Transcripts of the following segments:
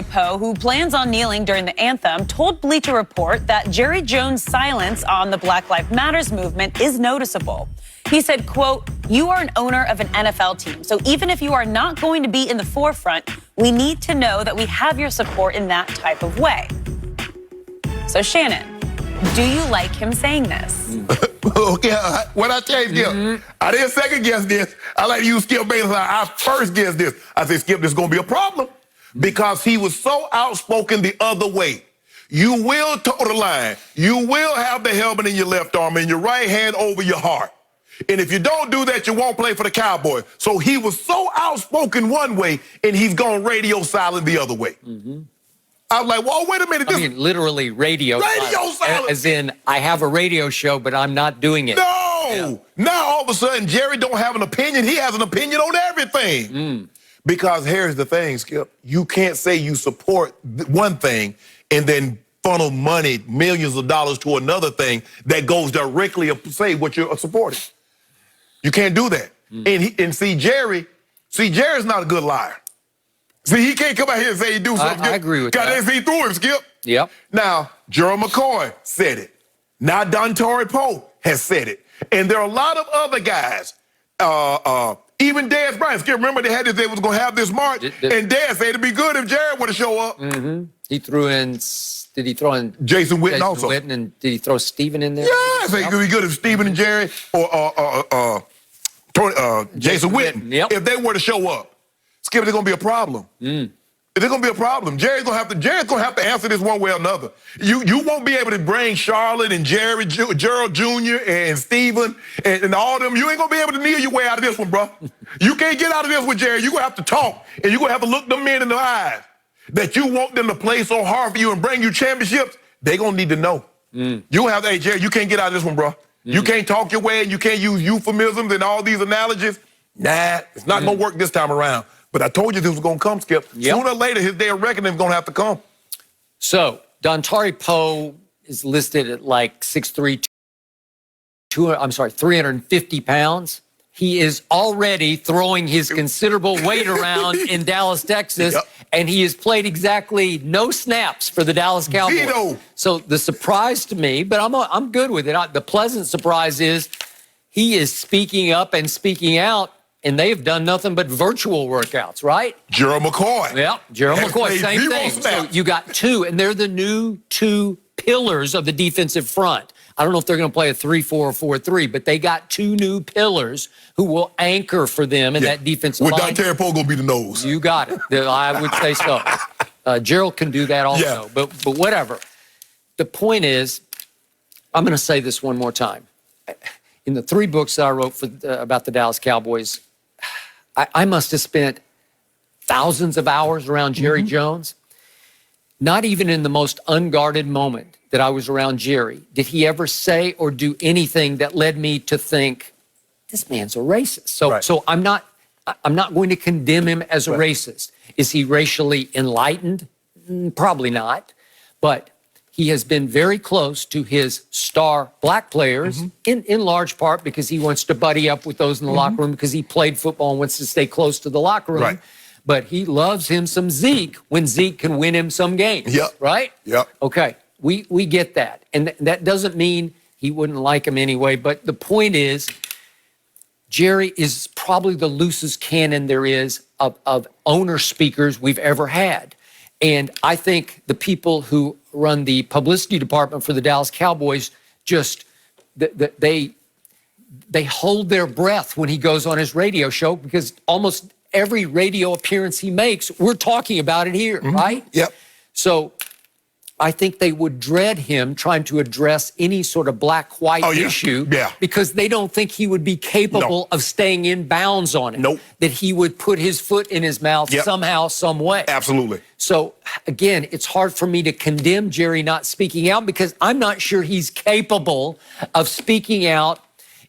Poe, who plans on kneeling during the anthem, told Bleacher Report that Jerry Jones' silence on the Black Lives Matter movement is noticeable. He said, quote, "You are an owner of an NFL team, so even if you are not going to be in the forefront, we need to know that we have your support in that type of way." So, Shannon, do you like him saying this? Okay, what I tell you, Skip, I didn't second guess this. I like to use Skip Bayless. I first guessed this. I said, Skip, this is going to be a problem because he was so outspoken the other way. You will toe the line. You will have the helmet in your left arm and your right hand over your heart. And if you don't do that, you won't play for the Cowboys. So he was so outspoken one way, and he's gone radio silent the other way. I was like, well, wait a minute. I mean, literally radio silent. As in, I have a radio show, but I'm not doing it. No! Yeah. Now, all of a sudden, Jerry don't have an opinion. He has an opinion on everything. Because here's the thing, Skip. You can't say you support one thing and then funnel money, millions of dollars to another thing that goes directly to say what you're supporting. You can't do that. And see, Jerry's not a good liar. See, he can't come out here and say he do something. I agree with that. Got see through him, Skip. Yep. Now, Gerald McCoy said it. Now, Dontari Poe has said it. And there are a lot of other guys. Even Dez Bryant. Skip, remember they was going to have this march? And Dez said it'd be good if Jared would have show up. He throw in, did he throw in Jason Witten also? And did he throw Steven in there? Yeah, I think it'd be good if Steven and Jerry or Jason Witten, if they were to show up. Skip, there's going to be a problem. There's going to be a problem. Jerry's going to have to answer this one way or another. You won't be able to bring Charlotte and Gerald Jr. and Steven and all them. You ain't going to be able to kneel your way out of this one, bro. You can't get out of this with Jerry. You're going to have to talk, and you're going to have to look them men in the eyes that you want them to play so hard for you and bring you championships. They're going to need to know. You have to, hey, Jerry, you can't get out of this one, bro. You can't talk your way, and you can't use euphemisms and all these analogies. Nah, it's not going to work this time around. But I told you this was going to come, Skip. Sooner or later, his day of reckoning is going to have to come. So, Dontari Poe is listed at like 6'3", 350 pounds. He is already throwing his considerable weight around in Dallas, Texas, and he has played exactly no snaps for the Dallas Cowboys. Zero. So the surprise to me, but I'm good with it. The pleasant surprise is he is speaking up and speaking out. And they've done nothing but virtual workouts, right? Gerald McCoy. Yeah, Gerald McCoy, same thing. So you got two, and they're the new two pillars of the defensive front. I don't know if they're going to play a 3-4 or 4-3, but they got two new pillars who will anchor for them in that defensive line. With Dontari Poe going to be the nose. You got it. I would say so. Gerald can do that also, but whatever. The point is, I'm going to say this one more time. In the 3 books that I wrote about the Dallas Cowboys, I must have spent thousands of hours around Jerry Jones. Not even in the most unguarded moment that I was around Jerry did he ever say or do anything that led me to think, this man's a racist. So I'm not going to condemn him as a racist. Is he racially enlightened? Probably not. But he has been very close to his star black players, in large part because he wants to buddy up with those in the locker room because he played football and wants to stay close to the locker room. But he loves him some Zeke when Zeke can win him some games, right? Okay, we get that. And that doesn't mean he wouldn't like him anyway, but the point is, Jerry is probably the loosest cannon there is of owner speakers we've ever had. And I think the people who run the publicity department for the Dallas Cowboys they hold their breath when he goes on his radio show because almost every radio appearance he makes, we're talking about it here, right? So I think they would dread him trying to address any sort of black-white issue because they don't think he would be capable of staying in bounds on it. That he would put his foot in his mouth somehow, some way. Absolutely. So, again, it's hard for me to condemn Jerry not speaking out because I'm not sure he's capable of speaking out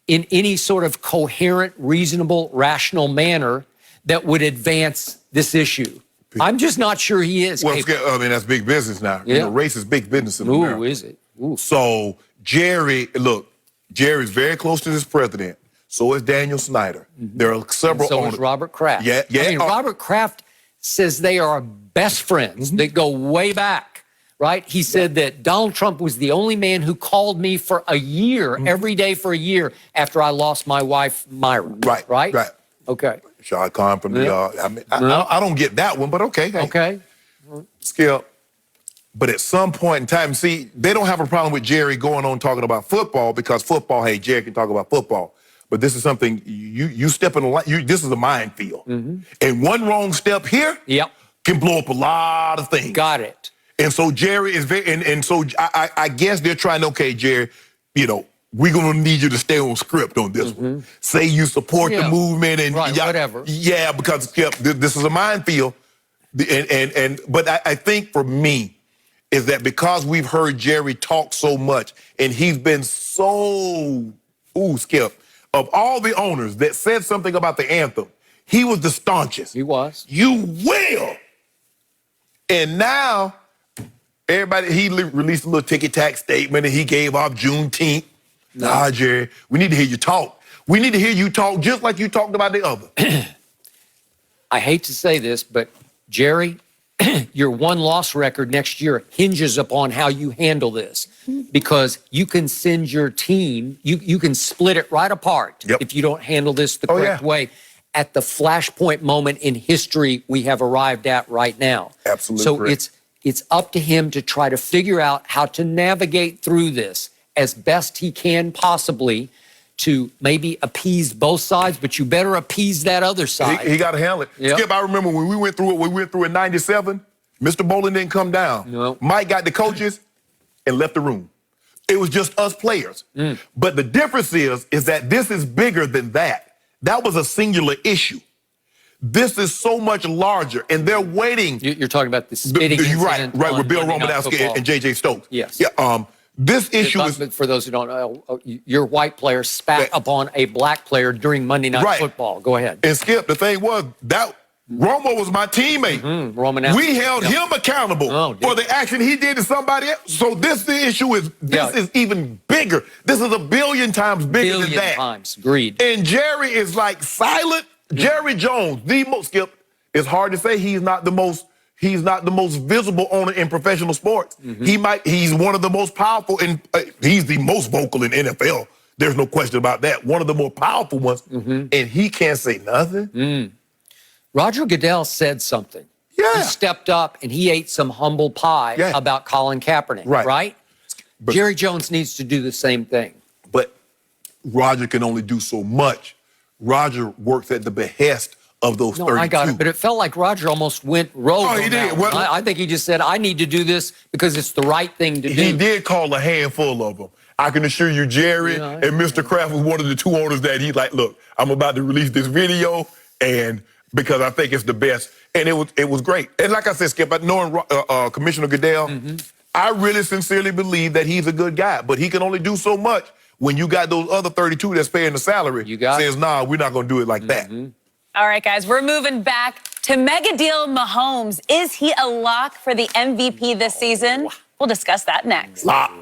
in any sort of coherent, reasonable, rational manner that would advance this issue. I'm just not sure he is. Well, I mean, that's big business now. You know, race is big business in America. Ooh, is it? Ooh. So Jerry's very close to this president. So is Daniel Snyder. There are several so owners. is Robert Kraft. Yeah. I mean, Robert Kraft says they are best friends that go way back, right? He said that Donald Trump was the only man who called me for a year, every day for a year after I lost my wife, Myra. Right? Okay. Shah Khan from the, I don't get that one, but okay. Hey. Okay. Skip. But at some point in time, see, they don't have a problem with Jerry going on talking about football because football, hey, Jerry can talk about football. But this is something, you step in the line, this is a minefield. And one wrong step here can blow up a lot of things. Got it. And so Jerry is very, and so I guess they're trying to, okay, Jerry, you know, we're going to need you to stay on script on this one. Say you support the movement and whatever. Yeah, because Skip, this is a minefield. But I think for me, is that because we've heard Jerry talk so much and he's been so, Skip, of all the owners that said something about the anthem, he was the staunchest. He was. You will. And now, everybody, he released a little ticky-tack statement and he gave off Juneteenth. Nah, Jerry, we need to hear you talk. We need to hear you talk just like you talked about the other. I hate to say this, but Jerry, your one-loss record next year hinges upon how you handle this, because you can send your team, you can split it right apart if you don't handle this the correct way at the flashpoint moment in history we have arrived at right now. Absolutely. So correct. it's up to him to try to figure out how to navigate through this as best he can possibly to maybe appease both sides, but you better appease that other side. He got to handle it. Skip, I remember when we went through it, in 97, Mr. Bowling didn't come down. No. Mike got the coaches and left the room. It was just us players. But the difference is that this is bigger than that. That was a singular issue. This is so much larger, and they're waiting. You're talking about the spitting incident right, on with Bill Monday Night Romanowski Football. and J.J. Stokes. Yes. Yeah. This issue is... For those who don't know, your white player spat upon a black player during Monday Night Football. Go ahead. And Skip, the thing was, that Romo was my teammate. Romanowski. We held him accountable for the action he did to somebody else. So the issue is, this is even bigger. This is a billion times bigger than that. Times. Agreed. And Jerry is like silent. Jerry Jones, the most, Skip, it's hard to say he's not the most visible owner in professional sports. He's one of the most powerful, and he's the most vocal in NFL. There's no question about that. One of the more powerful ones, and he can't say nothing. Roger Goodell said something. He stepped up and he ate some humble pie about Colin Kaepernick, right? But Jerry Jones needs to do the same thing. But Roger can only do so much. Roger works at the behest of those 32. I got it, but it felt like Roger almost went rogue. Oh, he did. Well, I think he just said, I need to do this because it's the right thing to do. He did call a handful of them. I can assure you, Jerry and Mr. Kraft was one of the two owners that he's like, look, I'm about to release this video, and because I think it's the best. And it was great. And like I said, Skip, knowing Commissioner Goodell, I really sincerely believe that he's a good guy, but he can only do so much when you got those other 32 that's paying the salary. Says, nah, we're not going to do it like that. All right, guys, we're moving back to mega deal Mahomes. Is he a lock for the MVP this season? We'll discuss that next. Lock.